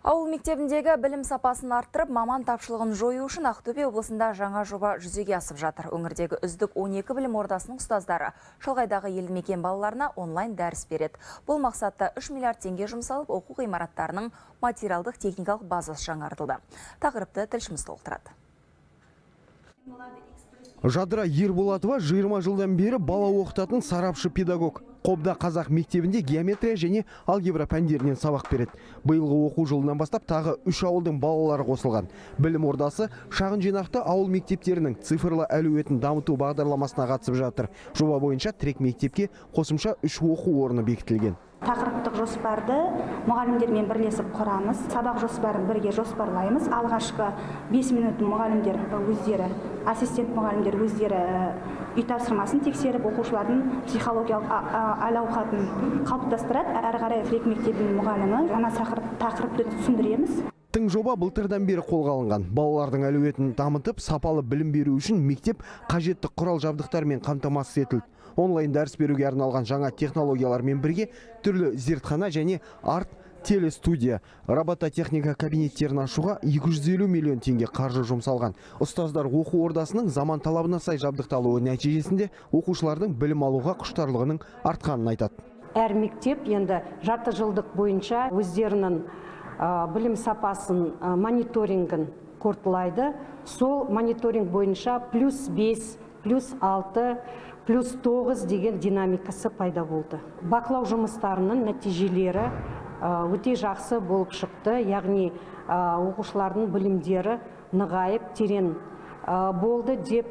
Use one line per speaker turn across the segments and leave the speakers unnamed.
Ауыл мектебіндегі білім сапасын арттырып, маман тапшылығын жою үшін Ақтөбе облысында жаңа жоба жүзеге асып жатыр. Өңірдегі үздік 12 білім ордасының ұстаздары шалғайдағы елді мекен балаларына онлайн дәріс береді. Бұл мақсатта 3 миллиард теңге жұмсалып, оқу ғимараттарының материалдық техникалық базасы жаңартылды. Тақырыпты тілшіміз толықтырады.
Жадыра Ерболатова 20 жылдан бері бала оқытатын сарапшы педагог. Қобда қазақ мектебінде геометрия және алгебра пәндерінен сабақ береді. Биылғы оқу жылынан бастап тағы 3 ауылдың балалары қосылған. Білім ордасы шағын жинақты ауыл мектептерінің цифрлы әлеуетін дамыту бағдарламасына қатысып жатыр. Жоба бойынша тірек мектепке қосымша 3 оқу орны бекітілген.
Тақырыптық жоспарды мұғалімдермен бірлесіп құрамыз. Сабақ жоспарын бірге жоспарлаймыз. Алғашқы 5 минут мұғалімдер өздері, ассистент мұғалімдер өздері үй тапсырмасын тексеріп, оқушылардың психологиялық әл-ауқатын қалыптастырады. Әрі қарай тірек мектебінің мұғалімі жаңа тақырыпты түсіндіреміз.
Тың жоба былтырдан бері қолға алынған. Балалардың әлеуетін дамытып, сапалы білім беру үшін мектеп қажетті құрал жабдықтармен қамтамасыз етілді. Онлайн дәріс беруге арналған жаңа технологиялармен бірге түрлі зертхана және арт телестудия, робототехника кабинеттерін ашуға 250 миллион теңге қаржы жұмсалған. Ұстаздар оқу ордасының заман талабына сай жабдықталуы нәтижесінде оқушылардың білім алуға құштарлығының артқанын айтады.
Әр мектеп енді жарты жылдық бойынша өздерінің білім сапасын мониторингін қорытындылайды. Сол мониторинг бойынша +5, +6, +9 деген динамикасы пайда болды. Бақылау жұмыстарының нәтижелері өте жақсы болып шықты. Яғни оқушылардың білімдері нығайып, терең болды деп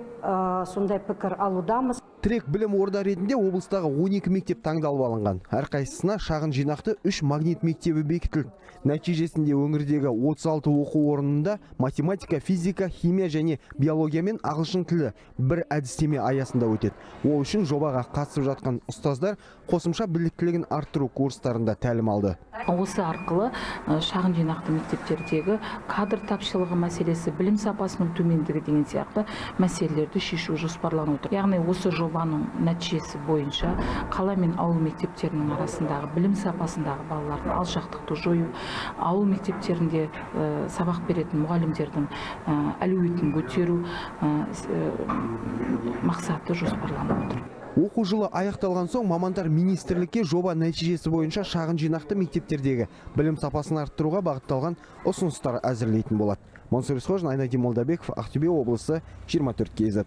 сондай пікір алудамыз.
Тірек білім орда ретінде облыстағы 12 мектеп таңдалып алынған. Әрқайсысына шағын жинақты 3 магнит мектебі бекітілді. Нәтижесінде өңірдегі 36 оқу орнында математика, физика, химия және биология мен ағылшын тілі бір әдістеме аясында өтеді. Ол үшін жобаға қатысып жатқан ұстаздар қосымша біліктілігін арттыру курстарында тәлім алды.
Осы арқылы шағын жинақты мектептердегі кадр тапшылығы мәселесі, білім сапасының төмендігі деген сияқты мәселелерді шешу жоспарланып отыр. Яғни осы жобаның нәтижесі бойынша қала мен ауыл мектептерінің арасындағы білім сапасындағы балалардың алшақтықты жою, ауыл мектептерінде сабақ беретін мұғалімдердің әлеуетін көтеру мақсаты жоспарланып отыр.
Оқу жылы аяқталған соң мамандар министрлікке жоба нәтижесі бойынша шағын жинақты мектептердегі білім сапасын арттыруға бағытталған ұсыныстар әзірлейтін болады. Мансұр Исқожин, Айнадин Молдабеков, Ақтөбе облысы, 24 KZ.